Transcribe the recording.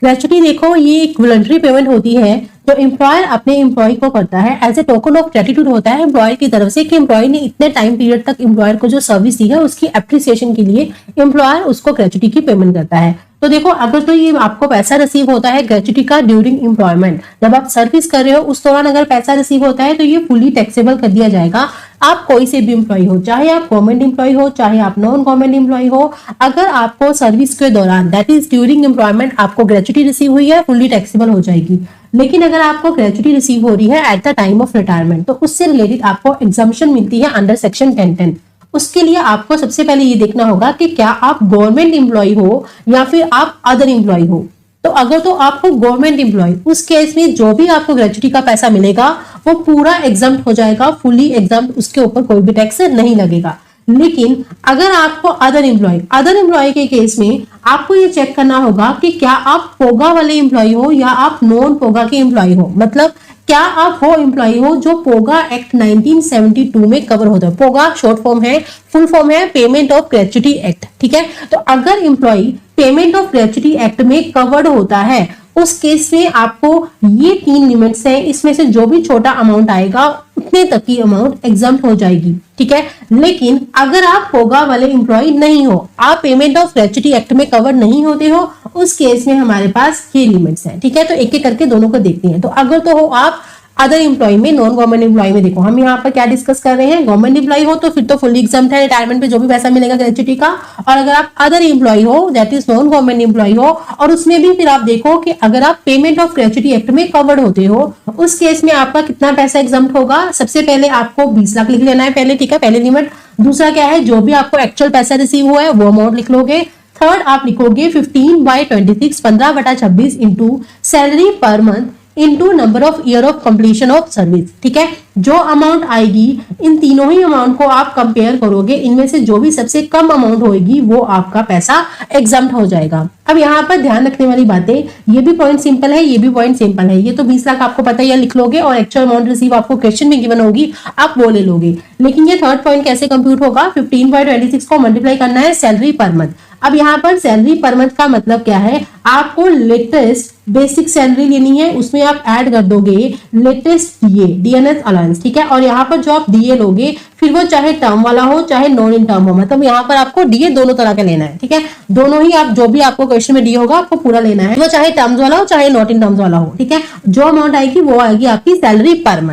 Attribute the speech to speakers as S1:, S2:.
S1: Gratuity देखो, ये एक वॉलंटरी पेमेंट होती है जो एम्प्लॉयर अपने एम्प्लॉय को करता है। As a token of gratitude होता है एम्प्लॉयर की तरफ से कि एम्प्लॉय ने इतने टाइम पीरियड तक एम्प्लॉयर को जो सर्विस दी है उसकी एप्रिसिएशन के लिए एम्प्लॉयर उसको ग्रेचुटी की पेमेंट करता है। तो देखो, अगर तो ये आपको पैसा रिसीव होता है ग्रेचुटी का ड्यूरिंग एम्प्लॉयमेंट, जब आप सर्विस कर रहे हो उस दौरान अगर पैसा रिसीव होता है तो ये फुली टैक्सेबल कर दिया जाएगा। आप कोई से भी एम्प्लॉय हो, चाहे आप गवर्नमेंट एम्प्लॉय हो चाहे आप नॉन गवर्नमेंट एम्प्लॉय हो, अगर आपको सर्विस के दौरान दैट इज ड्यूरिंग एम्प्लॉयमेंट आपको ग्रेचुटी रिसीव हुई है, फुली टैक्सेबल हो जाएगी। लेकिन अगर आपको ग्रेचुटी रिसीव हो रही है at the time of retirement तो उससे रिलेटेड आपको एग्जम्पशन मिलती है अंडर सेक्शन 1010। उसके लिए आपको सबसे पहले ये देखना होगा कि क्या आप गवर्नमेंट एम्प्लॉय हो या फिर आप अदर एम्प्लॉय हो। तो अगर तो आपको गवर्नमेंट एम्प्लॉय, उस केस में जो भी आपको ग्रेचुटी का पैसा मिलेगा वो पूरा एग्जम्प्ट हो जाएगा, फुली एग्जम्प्ट, उसके ऊपर कोई भी टैक्स नहीं लगेगा। लेकिन अगर आपको अदर एम्प्लॉय के केस में आपको ये चेक करना होगा कि क्या आप पोगा वाले एम्प्लॉय हो या आप नॉन पोगा के एम्प्लॉय हो। मतलब क्या आप वो एम्प्लॉय हो जो पोगा एक्ट 1972 में कवर होता है। पोगा शॉर्ट फॉर्म है, फुल फॉर्म है पेमेंट ऑफ ग्रेचुटी एक्ट, ठीक है। तो अगर employee payment of gratuity act में कवर्ड होता है उस केस में आपको ये 3 लिमिट्स हैं, इसमें से जो भी छोटा अमाउंट आएगा उतने तक की अमाउंट एग्जम्प्ट हो जाएगी, ठीक है। लेकिन अगर आप पोगा वाले एम्प्लॉय नहीं हो, आप पेमेंट ऑफ ग्रेचुटी एक्ट में कवर नहीं होते हो, उस केस में हमारे पास ये लिमिट्स हैं, ठीक है। तो एक एक करके दोनों को देखते हैं। तो अगर तो हो आप अदर एम्प्लॉय में, नॉन गवर्नमेंट एम्प्लॉय में, देखो हम यहाँ पर क्या डिस्कस कर रहे हैं, गवर्नमेंट एम्प्लॉय हो तो फिर तो फुली एग्जम्प्ट है, रिटायरमेंट पे जो भी पैसा मिलेगा ग्रेचुटी का। और अगर आप अदर एम्प्लॉय हो that is non government employee हो और उसमें भी फिर आप देखो कि अगर आप पेमेंट ऑफ ग्रेचुटी एक्ट में कवर्ड होते हो उस केस में आपका कितना पैसा एग्जम्प्ट होगा। सबसे पहले आपको 20 लाख लिख लेना है पहले, ठीक है, पहले लिमिट। दूसरा क्या है, जो भी आपको एक्चुअल पैसा रिसीव हुआ है वो अमाउंट लिख लोगे। थर्ड आप लिखोगे 15/26 15/26 into salary per month into number of year of completion of service, ठीक है। जो अमाउंट आएगी इन तीनों ही अमाउंट को आप कंपेयर करोगे, इनमें से जो भी सबसे कम अमाउंट होगी वो आपका पैसा एग्जम्प्ट हो जाएगा। अब यहाँ पर ध्यान रखने वाली बातें, ये भी पॉइंट सिंपल है, ये भी पॉइंट सिंपल है। ये तो 20 लाख आपको पता है, लिख लोगे और एक्चुअल अमाउंट रिसीव आपको क्वेश्चन में गिवन होगी, आप वो ले लोगे। लेकिन ये थर्ड पॉइंट कैसे कंप्यूट होगा, 15/26 को मल्टीप्लाई करना है सैलरी पर मंथ। अब यहाँ पर सैलरी पर मंथ का मतलब क्या है, आपको लेटेस्ट बेसिक सैलरी लेनी है, उसमें आप ऐड कर दोगे लेटेस्ट डीएनएस अलाउंस, ठीक है। और यहाँ पर जो आप डीए लोगे फिर वो चाहे टर्म वाला हो चाहे नॉन इन टर्म हो, मतलब यहाँ पर आपको डीए दोनों तरह का लेना है, ठीक है। दोनों ही आप जो भी आपको क्वेश्चन में डीए होगा आपको पूरा लेना है, वो चाहे टर्म्स वाला हो चाहे नॉट इन टर्म्स वाला हो, ठीक है। जो अमाउंट आएगी वो आएगी आपकी सैलरी पर मंथ।